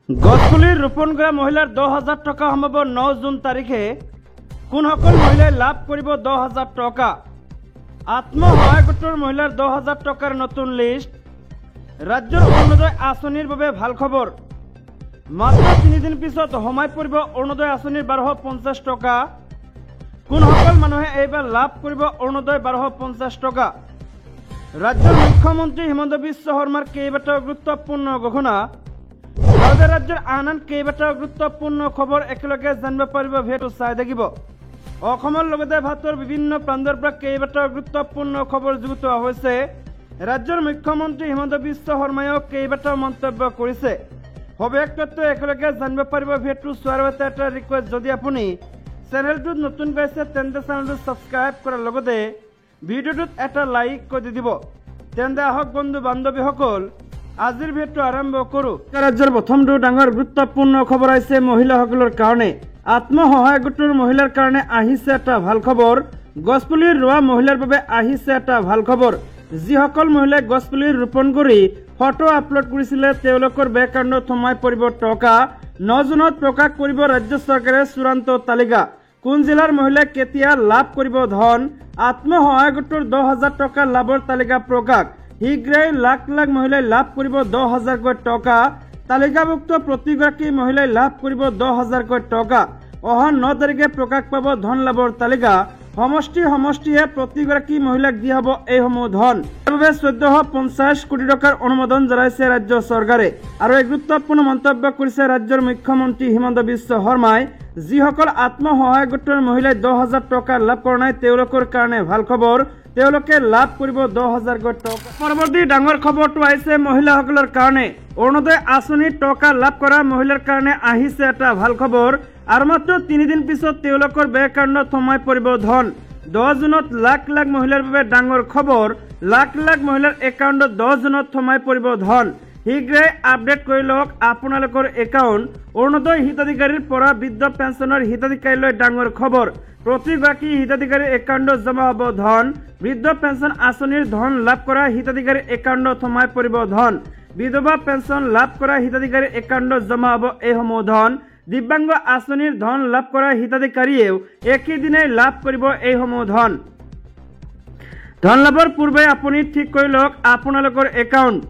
গছপুলি ৰোপণ কৰা মহিলাৰ 10,000 টকা সম্ভৱ 9 জুন তাৰিখে কোনসকল মহিলাই লাভ কৰিব 10,000 টকা। আত্মসহায়ক গোটৰ মহিলাৰ 10,000 টকাৰ নতুন লিষ্ট। ৰাজ্যৰ অৰুণোদয় আঁচনিৰ বাবে ভাল খবৰ। মাত্ৰ 3 দিন পিছত সোমাই পৰিব অৰুণোদয় আঁচনিৰ 1250 টকা। কোনসকল মানুহে এইবাৰ লাভ কৰিব অৰুণোদয় 1250 টকা। ৰাজ্যৰ মুখ্যমন্ত্ৰী হিমন্ত বিশ্ব শৰ্মাৰ কেইবাটাও গুৰুত্বপূৰ্ণ ঘোষণা। ৰাজ্যৰ আন কেইবাটাও গুৰুত্বপূৰ্ণ খবৰ একেলগে জানিব পাৰিব। ভিডিঅ'টো চাই থাকিব। অসমৰ লগতে ভাৰতৰ বিভিন্ন প্ৰান্তৰ পৰা কেইবাটাও গুৰুত্বপূৰ্ণ খবৰ যুগুতোৱা হৈছে। ৰাজ্যৰ মুখ্যমন্ত্ৰী হিমন্ত বিশ্ব শৰ্মায়ো কেইবাটাও মন্তব্য কৰিছে। সবিশেষ তথ্য একেলগে জানিব পাৰিব। ভিডিঅ'টো চোৱাৰ বাবে এটা ৰিকুৱেষ্ট, যদি আপুনি চেনেলটোত নতুন পাইছে তেন্তে চেনেলটো ছাবস্ক্ৰাইব কৰাৰ লগতে ভিডিঅ'টোত এটা লাইক কৰি দিব। তেন্তে আহক বন্ধু বান্ধৱীসকল, আজিৰ ভিডিঅ'টো আৰম্ভ কৰোঁ। ৰাজ্যৰ প্ৰথমটো ডাঙৰ গুৰুত্বপূৰ্ণ খবৰ আহিছে মহিলাসকলৰ কাৰণে। আত্মসহায়ক গোটৰ মহিলাৰ কাৰণে আহিছে এটা ভাল খবৰ। গছপুলি ৰোৱা মহিলাৰ বাবে আহিছে এটা ভাল খবৰ। যিসকল মহিলাই গছপুলি ৰোপণ কৰি ফটো আপলোড কৰিছিলে তেওঁলোকৰ বেংক একাউণ্টত সোমাই পৰিব টকা। 9 জুনত প্ৰকাশ কৰিব ৰাজ্য চৰকাৰে চূড়ান্ত তালিকা। কোন জিলাৰ মহিলাই কেতিয়া লাভ কৰিব ধন। আত্মসহায়ক গোটৰ 10,000 টকা লাভৰ তালিকা প্ৰকাশ। শীঘ্ৰেই লাখ লাখ মহিলাই লাভ কৰিব 10,000কৈ টকা। তালিকাভুক্ত প্ৰতিগৰাকী মহিলাই লাভ কৰিব 10,000কৈ টকা। অহা 9 তাৰিখে প্ৰকাশ পাব ধন লাভৰ তালিকা। সমষ্টিয়ে প্ৰতিগৰাকী মহিলাক দিয়া হ'ব এইসমূহ ধন। ইয়াৰ বাবে 1450 কোটি টকাৰ অনুমোদন জনাইছে ৰাজ্য চৰকাৰে। আৰু এই গুৰুত্বপূৰ্ণ মন্তব্য কৰিছে ৰাজ্যৰ মুখ্যমন্ত্ৰী হিমন্ত বিশ্ব শৰ্মাই। যিসকল আত্মসহায়ক গোটৰ মহিলাই 10,000 টকা লাভ কৰা নাই তেওঁলোকৰ কাৰণে ভাল খবৰ। তেওঁলোকে লাভ কৰিব 10,000কৈ টকা। পৰৱৰ্তী ডাঙৰ খবৰটো আহিছে মহিলাসকলৰ কাৰণে। অৰুণোদয় আঁচনিৰ টকা লাভ কৰা মহিলাৰ কাৰণে আহিছে এটা ভাল খবৰ। আৰু মাত্ৰ 3 দিন পিছত তেওঁলোকৰ বেংক একাউণ্টত সোমাই পৰিব ধন। 10 জুনত লাখ লাখ মহিলাৰ বাবে ডাঙৰ খবৰ। লাখ লাখ মহিলাৰ একাউণ্টত 10 জুনত সোমাই পৰিব ধন। শীঘ্ৰেই আপডেট কৰি লওক আপোনালোকৰ একাউণ্ট। অৰুণোদয় হিতাধিকাৰীৰ পৰা বৃদ্ধ পেঞ্চনৰ হিতাধিকাৰীলৈ ডাঙৰ খবৰ। প্ৰতিগৰাকী হিতাধিকাৰীৰ একাউণ্টত জমা হ'ব ধন। বৃদ্ধ পেঞ্চন আঁচনিৰ ধন লাভ কৰা হিতাধিকাৰীৰ একাউণ্টত সোমাই পৰিব ধন। বিধৱা পেঞ্চন লাভ কৰা হিতাধিকাৰীৰ একাউণ্টত জমা হ'ব এইসমূহ ধন। দিব্যাংগ আঁচনিৰ ধন লাভ কৰা হিতাধিকাৰীয়েও একেদিনাই লাভ কৰিব এইসমূহ ধন। ধন লাভৰ পূৰ্বে আপুনি ঠিক কৰি লওক আপোনালোকৰ একাউণ্ট।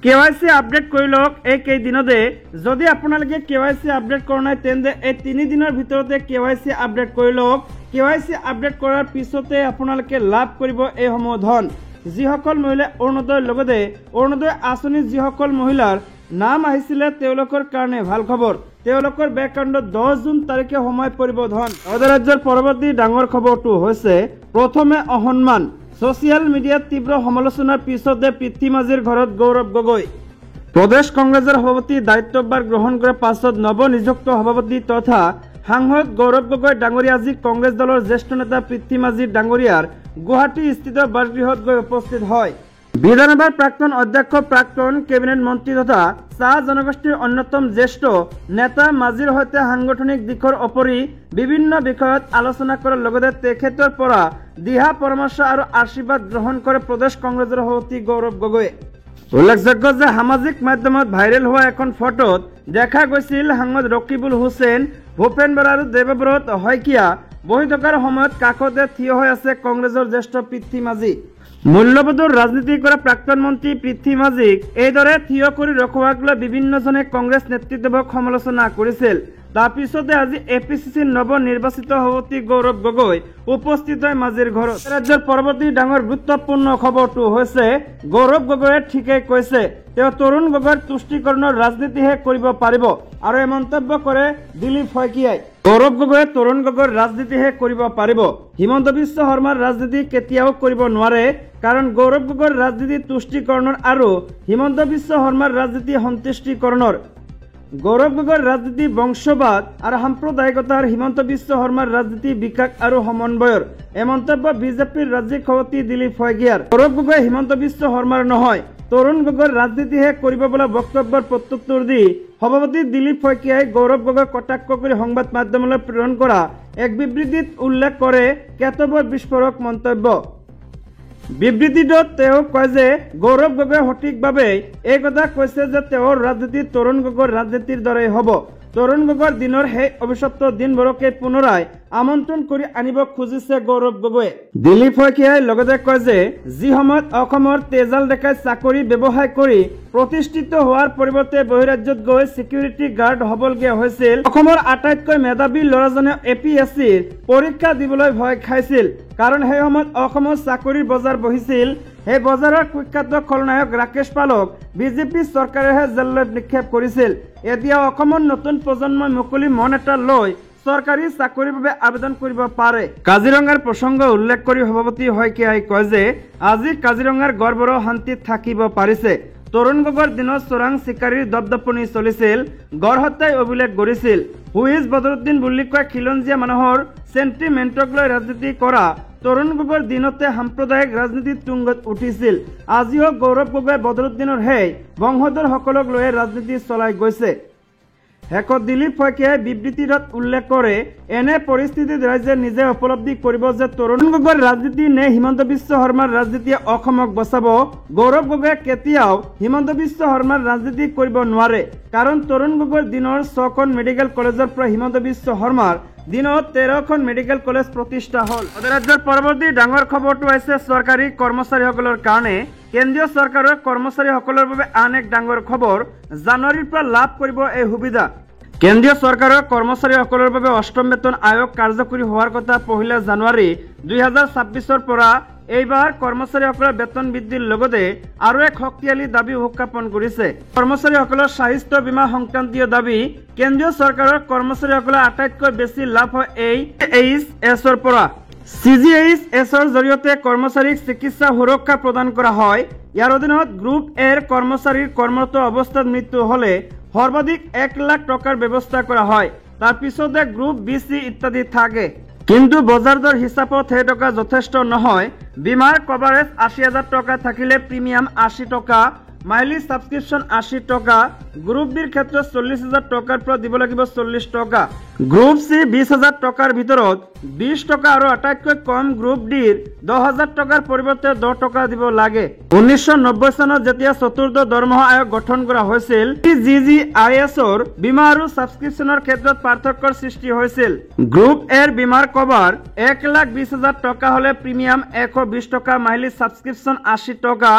KYC আপডেট কৰি লওক এই কেইদিনতে। যদি আপোনালোকে KYC আপডেট কৰা নাই তেন্তে এই 3 দিনৰ ভিতৰতে KYC আপডেট কৰি লওক। KYC আপডেট কৰাৰ পিছতে আপোনালোকে লাভ কৰিব এইসমূহ ধন। যিসকল মহিলাই অৰুণোদয়ৰ লগতে অৰুণোদয় আঁচনিত যিসকল মহিলাৰ নাম আহিছিলে তেওঁলোকৰ কাৰণে ভাল খবৰ। তেওঁলোকৰ বেংক একাউণ্টত 10 জুন তাৰিখে সোমাই পৰিব ধন। ৰাজ্যৰ পৰৱৰ্তী ডাঙৰ খবৰটো হৈছে প্ৰথমে অসন্মান। ছচিয়েল মিডিয়াত তীব্ৰ সমালোচনাৰ পিছতে পৃথ্বীমাঝিৰ ঘৰত গৌৰৱ গগৈ। প্ৰদেশ কংগ্ৰেছৰ সভাপতি দায়িত্বভাৰ গ্ৰহণ কৰাৰ পাছত নৱনিযুক্ত সভাপতি তথা সাংসদ গৌৰৱ গগৈ ডাঙৰীয়া আজি কংগ্ৰেছ দলৰ জ্যেষ্ঠ নেতা পৃথ্বীমাঝি ডাঙৰীয়াৰ গুৱাহাটী স্থিত বাসগৃহত গৈ উপস্থিত হয়। বিধানসভাৰ প্ৰাক্তন অধ্যক্ষ, প্ৰাক্তন কেবিনেট মন্ত্ৰী তথা চাহ জনগোষ্ঠীৰ অন্যতম জ্যেষ্ঠ নেতা মাঝিৰ সৈতে সাংগঠনিক দিশৰ উপৰি বিভিন্ন বিষয়ত আলোচনা কৰাৰ লগতে তেখেতৰ পৰা দিহা পৰামৰ্শ আৰু আশীৰ্বাদ গ্ৰহণ কৰে প্ৰদেশ কংগ্ৰেছৰ সভাপতি গৌৰৱ গগৈয়ে। উল্লেখযোগ্য যে সামাজিক মাধ্যমত ভাইৰেল হোৱা এখন ফটোত দেখা গৈছিল সাংসদ ৰকিবুল হুছেইন, ভূপেন বৰা আৰু দেৱব্ৰত শইকীয়া বহি থকাৰ সময়ত কাষতে থিয় হৈ আছে কংগ্ৰেছৰ জ্যেষ্ঠ পৃথ্বীমাঝি। মূল্যবোধৰ ৰাজনীতি কৰা প্ৰাক্তন মন্ত্ৰী পৃথ্বীমাঝিক এইদৰে থিয় কৰি ৰখোৱাক লৈ বিভিন্নজনে কংগ্ৰেছ নেতৃত্বক সমালোচনা কৰিছিল। তাৰপিছতে আজি APCCৰ নৱনিৰ্বাচিত সভাপতি গৌৰৱ গগৈ উপস্থিত হয় মাঝিৰ ঘৰত। ৰাজ্যৰ পৰৱৰ্তী ডাঙৰ গুৰুত্বপূৰ্ণ খবৰটো হৈছে গৌৰৱ গগৈয়ে ঠিকেই কৈছে। তেওঁ তৰুণ গগৈৰ তুষ্টিকৰণৰ ৰাজনীতিহে কৰিব পাৰিব। আৰু এই মন্তব্য কৰে দিলীপ শইকীয়াই। গৌৰৱ গগৈয়ে তৰুণ গগৈৰ ৰাজনীতিহে কৰিব পাৰিব। হিমন্ত বিশ্ব শৰ্মাৰ ৰাজনীতি কেতিয়াও কৰিব নোৱাৰে। কাৰণ গৌৰৱ গগৈৰ ৰাজনীতি তুষ্টিকৰণৰ আৰু হিমন্ত বিশ্ব শৰ্মাৰ ৰাজনীতি সন্তুষ্টিকৰণৰ। গৌৰৱ গগৈৰ ৰাজনীতি বংশবাদ আৰু সাম্প্ৰদায়িকতাৰ, হিমন্ত বিশ্ব শৰ্মাৰ ৰাজনীতি বিকাশ আৰু সমন্বয়ৰ। এই মন্তব্য বিজেপিৰ ৰাজ্যিক সভাপতি দিলীপ শইকীয়াৰ। গৌৰৱ গগৈ হিমন্ত বিশ্ব শৰ্মাৰ নহয়, তৰুণ গগৈৰ ৰাজনীতিহে কৰিব বোলা বক্তব্যৰ প্ৰত্যুত্তৰ দি সভাপতি দিলীপ শইকীয়াই গৌৰৱ গগৈক কটাক্ষ কৰি সংবাদ মাধ্যমলৈ প্ৰেৰণ কৰা এক বিবৃতিত উল্লেখ কৰে কেতবোৰ বিস্ফোৰক মন্তব্য। বিবৃতিটোত তেওঁ কয় যে গৌৰৱ গগৈ সঠিকভাৱে এই কথা কৈছে যে তেওঁৰ ৰাজনীতি তৰুণ গগৈৰ ৰাজনীতিৰ দৰেই হ'ব। তৰুণ গগৈৰ দিনৰ সেই অভিশপ্ত দিনবোৰকে পুনৰাই আমন্ত্ৰণ কৰি আনিব খুজিছে গৌৰৱ গগৈয়ে। দিলীপ শইকীয়াই লগতে কয় যে যি সময়ত অসমৰ তেজাল ডেকাই চাকৰি ব্যৱসায় কৰি প্ৰতিষ্ঠিত হোৱাৰ পৰিৱৰ্তে বহিৰাজ্যত গৈ চিকিউৰিটি গাৰ্ড হ'বলগীয়া হৈছিল, অসমৰ আটাইতকৈ মেধাৱী ল'ৰাজনে APSCৰ পৰীক্ষা দিবলৈ ভয় খাইছিল। কাৰণ সেই সময়ত অসমৰ চাকৰিৰ বজাৰ বহিছিল। সেই বজাৰৰ কুখ্যাত খলনায়ক ৰাকেশ পালক বিজেপি চৰকাৰেহে জেলত নিক্ষেপ কৰিছিল। এতিয়া অসমৰ নতুন প্ৰজন্মই মুকলি মন এটা লৈ চৰকাৰী চাকৰিৰ বাবে আবেদন কৰিব পাৰে। কাজিৰঙাৰ প্ৰসংগ উল্লেখ কৰি সভাপতি শইকীয়াই কয় যে আজি কাজিৰঙাৰ গড়বোৰো শান্তিত থাকিব পাৰিছে। তৰুণ গগৈৰ দিনত চোৰাং চিকাৰীৰ দপদপনি চলিছিল, গড় হত্যাই অভিলেখ গঢ়িছিল। হুইজ বদৰুদ্দিন বুলি কয় খিলঞ্জীয়া মানুহৰ চেণ্টিমেণ্টক লৈ ৰাজনীতি কৰা তৰুণ গগৈৰ দিনতে সাম্প্ৰদায়িক ৰাজনীতিৰ তুংগত উঠিছিল। আজিও গৌৰৱ গগৈ বদৰুদ্দিনৰ সেই বংশধৰসকলক লৈ ৰাজনীতি চলাই গৈছে। শেষত দিলীপ শইকীয়াই বিবৃতিটোত উল্লেখ কৰে, এনে পৰিস্থিতিত ৰাইজে নিজে উপলব্ধি কৰিব যে তৰুণ গগৈৰ ৰাজনীতি নে হিমন্ত বিশ্ব শৰ্মাৰ ৰাজনীতিয়ে অসমক বচাব। গৌৰৱ গগৈয়ে কেতিয়াও হিমন্ত বিশ্ব শৰ্মাৰ ৰাজনীতি কৰিব নোৱাৰে। কাৰণ তৰুণ গগৈৰ দিনৰ 6খন মেডিকেল কলেজৰ পৰা হিমন্ত বিশ্ব শৰ্মাৰ দিনত 13খন মেডিকেল কলেজ প্ৰতিষ্ঠা হ'ল। ৰাজ্যৰ পৰৱৰ্তী ডাঙৰ খবৰটো হৈছে চৰকাৰী কৰ্মচাৰীসকলৰ কাৰণে কেন্দ্ৰীয় চৰকাৰৰ কৰ্মচাৰীসকলৰ বাবে আন এক ডাঙৰ খবৰ। জানুৱাৰীৰ পৰা লাভ কৰিব এই সুবিধা। কেন্দ্ৰীয় চৰকাৰৰ কৰ্মচাৰীসকলৰ বাবে অষ্টম বেতন আয়োগ কাৰ্যকৰী হোৱাৰ কথা 1 জানুৱাৰী 2026ৰ পৰা। এইবাৰ কৰ্মচাৰীসকলৰ বেতন বৃদ্ধিৰ লগতে আৰু এক শক্তিশালী দাবী উত্থাপন কৰিছে। কৰ্মচাৰীসকলৰ স্বাস্থ্য বীমা সংক্ৰান্তীয় দাবী। কেন্দ্ৰীয় চৰকাৰৰ কৰ্মচাৰীসকলৰ আটাইতকৈ বেছি লাভ হয় CGHSৰ পৰা। CGHSৰ জৰিয়তে কৰ্মচাৰীক চিকিৎসা সুৰক্ষা প্ৰদান কৰা হয়। ইয়াৰ অধীনত গ্ৰুপ এৰ কৰ্মচাৰীৰ কৰ্মৰত অৱস্থাত মৃত্যু হ'লে সৰ্বাধিক 1 লাখ টকাৰ ব্যৱস্থা কৰা হয়। তাৰ পিছতে গ্ৰুপ BC ইত্যাদি থাকে। কিন্তু বজাৰ দৰ হিচাপত সেই টকা যথেষ্ট নহয়। বীমাৰ কভাৰেজ 80,000 টকা থাকিলে প্ৰিমিয়াম 80 টকা, মাইলি সাবস্ক্ৰিপশন 80 টকা। গ্ৰুপ বিৰ ক্ষেত্ৰত 40,000 টকাৰ পৰা দিব লাগিব 40 টকা। গ্ৰুপ C 20,000 টকাৰ ভিতৰত 20 টকা আৰু আটাইতকৈ কম গ্ৰুপ ডিৰ 10,000 টকাৰ পৰিৱৰ্তে 10 টকা দিব লাগে। 1990 চনত যেতিয়া চতুৰ্থ দৰমহা আয়োগ গঠন কৰা হৈছিল, CGHSৰ বীমা আৰু সাবস্ক্ৰিপশনৰ ক্ষেত্ৰত পাৰ্থক্যৰ সৃষ্টি হৈছিল। গ্ৰুপ এৰ বীমাৰ কভাৰ 1,20,000 টকা হলে প্ৰিমিয়াম 120 টকা, মাইলি সাবস্ক্ৰিপশন 80 টকা।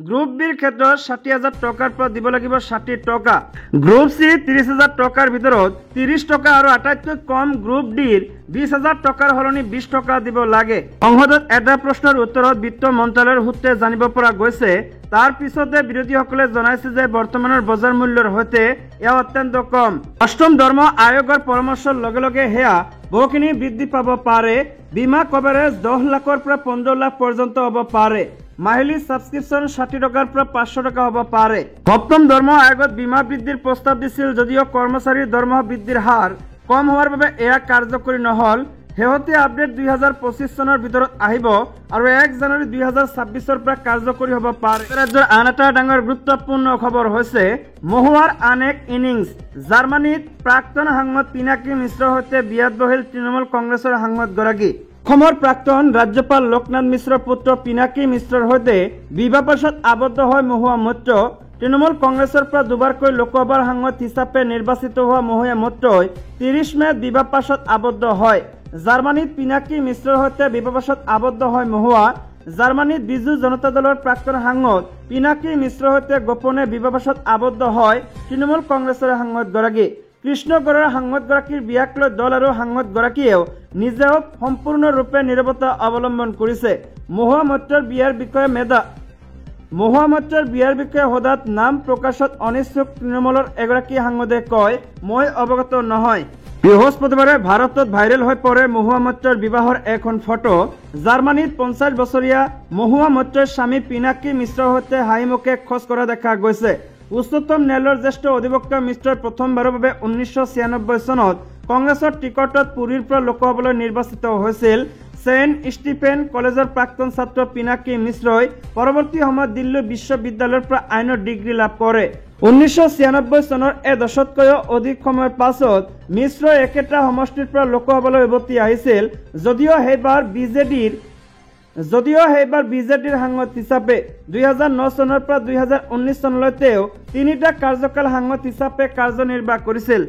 গ্ৰুপ বিৰ ক্ষেত্ৰত 60,000 টকাৰ পৰা দিব লাগিব 60 টকা। গ্ৰুপ C 30,000 টকাৰ ভিতৰত 30 টকা আৰু আটাইতকৈ কম গ্ৰুপ ডিৰ 20,000 টকাৰ সলনি 20 টকা দিব লাগে। সংসদত এটা প্ৰশ্নৰ উত্তৰত বিত্ত মন্ত্ৰালয়ৰ সূত্ৰে জানিব পৰা গৈছে। তাৰ পিছতে বিৰোধীসকলে জনাইছে যে বৰ্তমানৰ বজাৰ মূল্যৰ সৈতে এয়া অত্যন্ত কম। অষ্টম দৰমহা আয়োগৰ পৰামৰ্শৰ লগে লগে সেয়া বহুখিনি বৃদ্ধি পাব পাৰে। বীমা কভাৰেজ 10 লাখৰ পৰা 15 লাখ পৰ্যন্ত হ'ব পাৰে। মাহিলী সাবস্ক্ৰিপশন 60 টকাৰ পৰা 500 টকা হ'ব পাৰে। সপ্তম দৰমহা আয়োগত বীমা বৃদ্ধিৰ প্ৰস্তাৱ দিছিল যদিও কৰ্মচাৰীৰ দৰমহা বৃদ্ধিৰ হাৰ কম হোৱাৰ বাবে এয়া কাৰ্যকৰী নহল। শেহতীয়া আপডেট 2025 চনৰ ভিতৰত আহিব আৰু 1 জানুৱাৰী 2026ৰ পৰা কাৰ্যকৰী হ'ব পাৰে। ৰাজ্যৰ আন এটা ডাঙৰ গুৰুত্বপূৰ্ণ খবৰ হৈছে মহুৱাৰ আন এক ইনিংছ। জাৰ্মানীত প্ৰাক্তন সাংসদ পিনাকী মিশ্ৰৰ সৈতে বিয়াত বহিল তৃণমূল কংগ্ৰেছৰ সাংসদগৰাকী। অসমৰ প্ৰাক্তন ৰাজ্যপাল লোকনাথ মিশ্ৰৰ পুত্ৰ পিনাকী মিশ্ৰৰ সৈতে বিবাহপাশত আবদ্ধ হয় মহুৱা মৈত্ৰ। তৃণমূল কংগ্ৰেছৰ পৰা দুবাৰকৈ লোকসভাৰ সাংসদ হিচাপে নিৰ্বাচিত হোৱা মহুৱা মৈত্ৰই 30 মে'ত বিবাহপাশত আবদ্ধ হয়। জাৰ্মানীত পিনাকী মিশ্ৰৰ সৈতে বিবাহপাশত আবদ্ধ হয় মহুৱা। জাৰ্মানীত বিজু জনতা দলৰ প্ৰাক্তন সাংসদ পিনাকী মিশ্ৰৰ সৈতে গোপনে বিবাহপাশত আবদ্ধ হয় তৃণমূল কংগ্ৰেছৰ সাংসদগৰাকী। কৃষ্ণগড়ৰ সাংসদগৰাকীৰ বিয়াক লৈ দল আৰু সাংসদগৰাকীয়েও নিজেও সম্পূৰ্ণৰূপে নীৰৱতা অৱলম্বন কৰিছে। মহুৱা মৈত্ৰৰ বিয়াৰ বিষয়ে সোধাত নাম প্ৰকাশত অনিচ্ছুক তৃণমূলৰ এগৰাকী সাংসদে কয়, মই অৱগত নহয়। বৃহস্পতিবাৰে ভাৰতত ভাইৰেল হৈ পৰে মহুৱা মৈত্ৰৰ বিবাহৰ এখন ফটো। জাৰ্মানীত 50 বছৰীয়া মহুৱা মৈত্ৰৰ স্বামী পিনাকী মিশ্ৰৰ সৈতে হাঁহিমুখে খোজ কৰা দেখা গৈছে। উচ্চতম ন্যায়ালয়ৰ জ্যেষ্ঠ অধিবক্তা মিশ্ৰই প্ৰথমবাৰৰ বাবে 1996 চনত কংগ্ৰেছৰ টিকটত পুৰীৰ পৰা লোকসভালৈ নিৰ্বাচিত হৈছিল। চেইণ্ট ষ্টিফেন কলেজৰ প্ৰাক্তন ছাত্ৰ পিনাকী মিশ্ৰই পৰৱৰ্তী সময়ত দিল্লী বিশ্ববিদ্যালয়ৰ পৰা আইনৰ ডিগ্ৰী লাভ কৰে। 1996 চনৰ দশকতকৈও অধিক সময়ৰ পাছত মিশ্ৰই একেটা সমষ্টিৰ পৰা লোকসভালৈ উভতি আহিছিল। যদিও সেইবাৰ বিজেডিৰ যদিও সেইবাৰ বিজেডিৰ সাংসদ হিচাপে 2009 চনৰ পৰা 2019 চনলৈ তেওঁ 3টা কাৰ্যকাল সাংসদ হিচাপে কাৰ্যনিৰ্বাহ কৰিছিল।